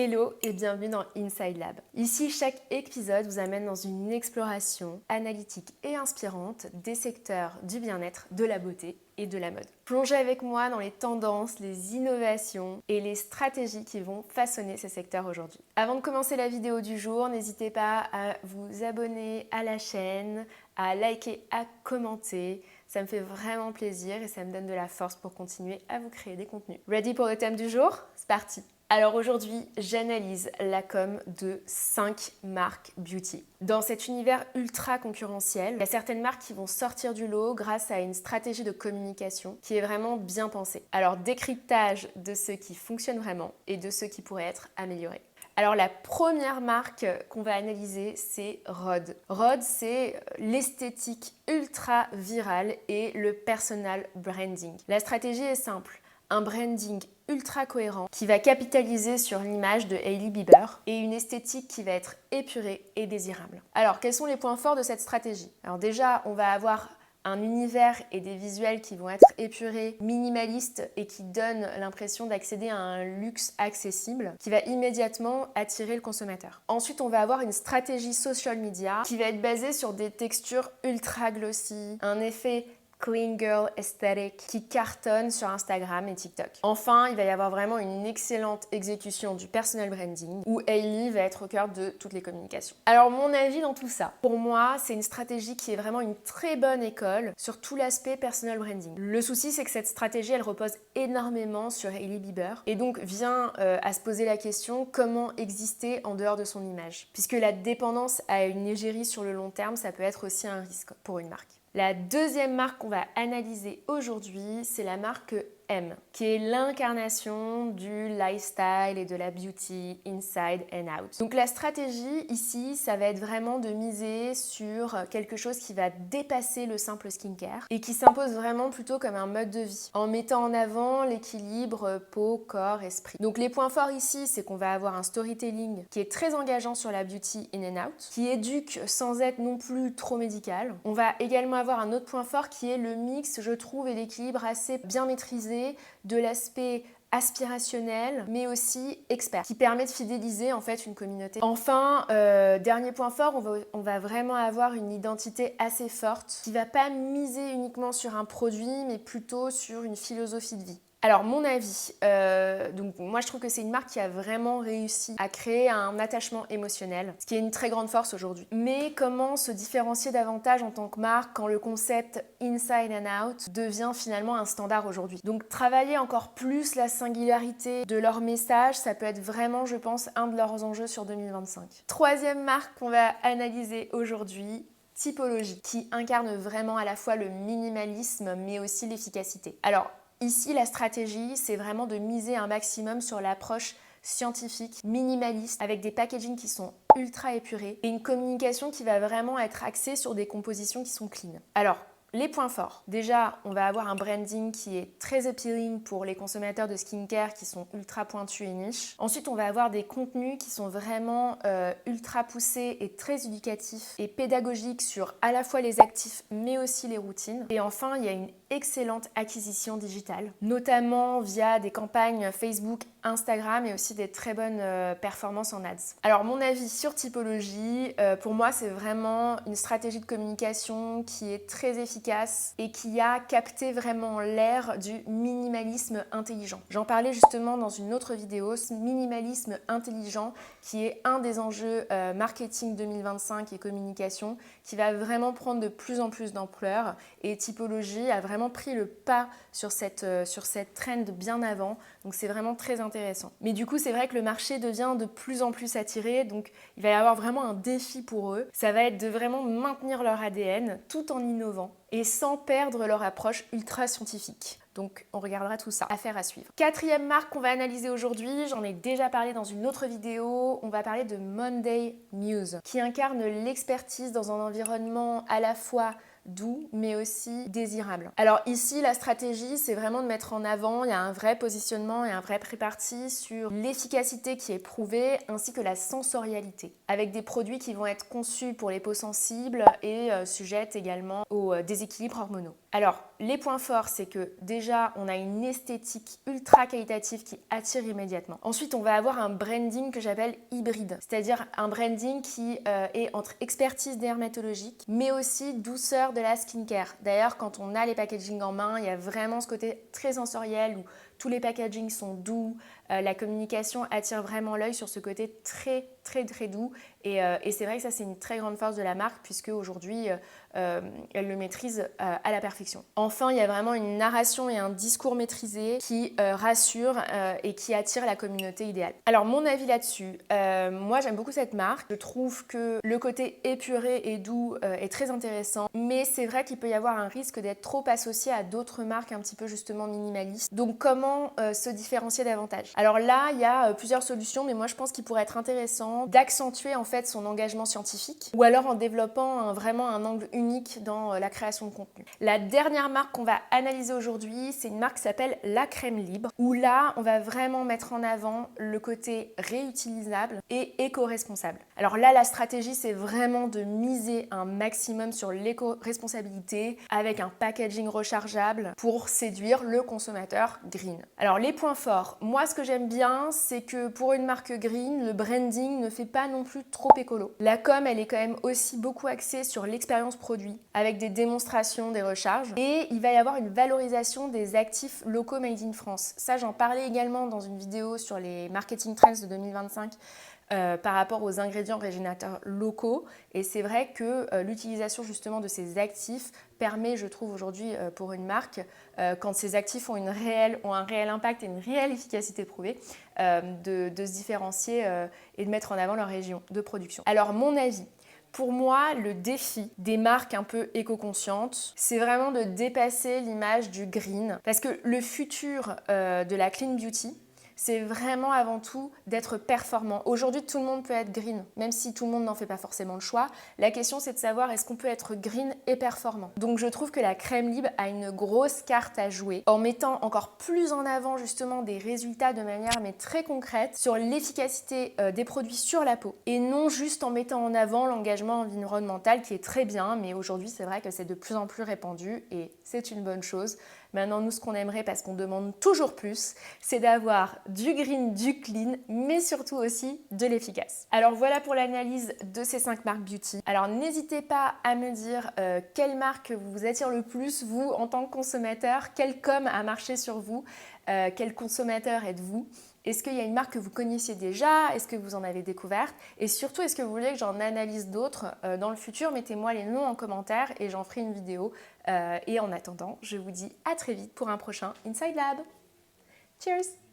Hello et bienvenue dans Inside Lab. Ici, chaque épisode vous amène dans une exploration analytique et inspirante des secteurs du bien-être, de la beauté et de la mode. Plongez avec moi dans les tendances, les innovations et les stratégies qui vont façonner ces secteurs aujourd'hui. Avant de commencer la vidéo du jour, n'hésitez pas à vous abonner à la chaîne, à liker, à commenter. Ça me fait vraiment plaisir et ça me donne de la force pour continuer à vous créer des contenus. Ready pour le thème du jour? C'est parti! Alors aujourd'hui, j'analyse la com de 5 marques beauty. Dans cet univers ultra concurrentiel, il y a certaines marques qui vont sortir du lot grâce à une stratégie de communication qui est vraiment bien pensée. Alors décryptage de ce qui fonctionne vraiment et de ce qui pourrait être amélioré. Alors la première marque qu'on va analyser, c'est Rhode. Rhode, c'est l'esthétique ultra virale et le personal branding. La stratégie est simple. Un branding ultra cohérent qui va capitaliser sur l'image de Hailey Bieber et une esthétique qui va être épurée et désirable. Alors, quels sont les points forts de cette stratégie? Alors déjà, on va avoir un univers et des visuels qui vont être épurés, minimalistes et qui donnent l'impression d'accéder à un luxe accessible qui va immédiatement attirer le consommateur. Ensuite, on va avoir une stratégie social media qui va être basée sur des textures ultra glossy, un effet clean girl aesthetic qui cartonne sur Instagram et TikTok. Enfin, il va y avoir vraiment une excellente exécution du personal branding où Hailey va être au cœur de toutes les communications. Alors mon avis dans tout ça, pour moi, c'est une stratégie qui est vraiment une très bonne école sur tout l'aspect personal branding. Le souci, c'est que cette stratégie, elle repose énormément sur Hailey Bieber et donc vient à se poser la question comment exister en dehors de son image. Puisque la dépendance à une égérie sur le long terme, ça peut être aussi un risque pour une marque. La deuxième marque qu'on va analyser aujourd'hui, c'est la marque M, qui est l'incarnation du lifestyle et de la beauty inside and out. Donc la stratégie ici, ça va être vraiment de miser sur quelque chose qui va dépasser le simple skincare et qui s'impose vraiment plutôt comme un mode de vie, en mettant en avant l'équilibre peau, corps, esprit. Donc les points forts ici, c'est qu'on va avoir un storytelling qui est très engageant sur la beauty in and out, qui éduque sans être non plus trop médical. On va également avoir un autre point fort qui est le mix, je trouve, et l'équilibre assez bien maîtrisé de l'aspect aspirationnel mais aussi expert qui permet de fidéliser en fait une communauté. Enfin, dernier point fort, on va vraiment avoir une identité assez forte qui va pas miser uniquement sur un produit mais plutôt sur une philosophie de vie. Alors mon avis, donc moi je trouve que c'est une marque qui a vraiment réussi à créer un attachement émotionnel, ce qui est une très grande force aujourd'hui. Mais comment se différencier davantage en tant que marque quand le concept inside and out devient finalement un standard aujourd'hui? Donc travailler encore plus la singularité de leur message, ça peut être vraiment, je pense, un de leurs enjeux sur 2025. Troisième marque qu'on va analyser aujourd'hui, Typologie, qui incarne vraiment à la fois le minimalisme mais aussi l'efficacité. Alors ici, la stratégie, c'est vraiment de miser un maximum sur l'approche scientifique, minimaliste, avec des packagings qui sont ultra épurés et une communication qui va vraiment être axée sur des compositions qui sont clean. Alors, les points forts. Déjà, on va avoir un branding qui est très appealing pour les consommateurs de skincare qui sont ultra pointus et niches. Ensuite, on va avoir des contenus qui sont vraiment ultra poussés et très éducatifs et pédagogiques sur à la fois les actifs mais aussi les routines. Et enfin, il y a une excellente acquisition digitale, notamment via des campagnes Facebook, Instagram et aussi des très bonnes performances en ads. Alors mon avis sur Typologie, pour moi c'est vraiment une stratégie de communication qui est très efficace et qui a capté vraiment l'ère du minimalisme intelligent. J'en parlais justement dans une autre vidéo, ce minimalisme intelligent qui est un des enjeux marketing 2025 et communication qui va vraiment prendre de plus en plus d'ampleur et Typologie a vraiment pris le pas sur cette trend bien avant, donc c'est vraiment très intéressant. Mais du coup, c'est vrai que le marché devient de plus en plus attiré, donc il va y avoir vraiment un défi pour eux. Ça va être de vraiment maintenir leur ADN tout en innovant et sans perdre leur approche ultra scientifique. Donc on regardera tout ça, affaire à suivre. Quatrième marque qu'on va analyser aujourd'hui, j'en ai déjà parlé dans une autre vidéo, on va parler de Monday Muse, qui incarne l'expertise dans un environnement à la fois doux mais aussi désirable. Alors ici la stratégie c'est vraiment de mettre en avant, il y a un vrai positionnement et un vrai pré-parti sur l'efficacité qui est prouvée ainsi que la sensorialité avec des produits qui vont être conçus pour les peaux sensibles et sujettes également aux déséquilibres hormonaux. Alors, les points forts, c'est que déjà, on a une esthétique ultra qualitative qui attire immédiatement. Ensuite, on va avoir un branding que j'appelle hybride, c'est-à-dire un branding qui est entre expertise dermatologique, mais aussi douceur de la skincare. D'ailleurs, quand on a les packagings en main, il y a vraiment ce côté très sensoriel où tous les packagings sont doux, la communication attire vraiment l'œil sur ce côté très doux et c'est vrai que ça c'est une très grande force de la marque puisque aujourd'hui elle le maîtrise à la perfection. Enfin, il y a vraiment une narration et un discours maîtrisé qui rassure et qui attire la communauté idéale. Alors mon avis là-dessus, moi j'aime beaucoup cette marque. Je trouve que le côté épuré et doux est très intéressant, mais c'est vrai qu'il peut y avoir un risque d'être trop associé à d'autres marques un petit peu justement minimalistes. Donc comment se différencier davantage? Alors là, il y a plusieurs solutions, mais moi je pense qu'il pourrait être intéressant d'accentuer en fait son engagement scientifique ou alors en développant vraiment un angle unique dans la création de contenu. La dernière marque qu'on va analyser aujourd'hui, c'est une marque qui s'appelle La Crème Libre, où là, on va vraiment mettre en avant le côté réutilisable et éco-responsable. Alors là, la stratégie, c'est vraiment de miser un maximum sur l'éco-responsabilité avec un packaging rechargeable pour séduire le consommateur green. Alors les points forts, moi ce que j'aime bien, c'est que pour une marque green, le branding ne fait pas non plus trop écolo. La com, elle est quand même aussi beaucoup axée sur l'expérience produit, avec des démonstrations, des recharges, et il va y avoir une valorisation des actifs locaux made in France. Ça, j'en parlais également dans une vidéo sur les marketing trends de 2025 par rapport aux ingrédients régénérateurs locaux. Et c'est vrai que l'utilisation justement de ces actifs permet, je trouve aujourd'hui pour une marque, quand ces actifs ont un réel impact et une réelle efficacité prouvée, de se différencier et de mettre en avant leur région de production. Alors mon avis, pour moi, le défi des marques un peu éco-conscientes, c'est vraiment de dépasser l'image du green. Parce que le futur de la clean beauty, c'est vraiment avant tout d'être performant. Aujourd'hui, tout le monde peut être green, même si tout le monde n'en fait pas forcément le choix. La question, c'est de savoir est-ce qu'on peut être green et performant. Donc, je trouve que la Crème Libre a une grosse carte à jouer en mettant encore plus en avant justement des résultats de manière mais très concrète sur l'efficacité des produits sur la peau et non juste en mettant en avant l'engagement environnemental qui est très bien, mais aujourd'hui, c'est vrai que c'est de plus en plus répandu et c'est une bonne chose. Maintenant, nous, ce qu'on aimerait, parce qu'on demande toujours plus, c'est d'avoir du green, du clean, mais surtout aussi de l'efficace. Alors voilà pour l'analyse de ces 5 marques beauty. Alors n'hésitez pas à me dire quelle marque vous attire le plus, vous, en tant que consommateur, quelle com a marché sur vous, quel consommateur êtes-vous? Est-ce qu'il y a une marque que vous connaissiez déjà? Est-ce que vous en avez découverte? Et surtout, est-ce que vous voulez que j'en analyse d'autres dans le futur? Mettez-moi les noms en commentaire et j'en ferai une vidéo. Et en attendant, je vous dis à très vite pour un prochain Inside Lab. Cheers!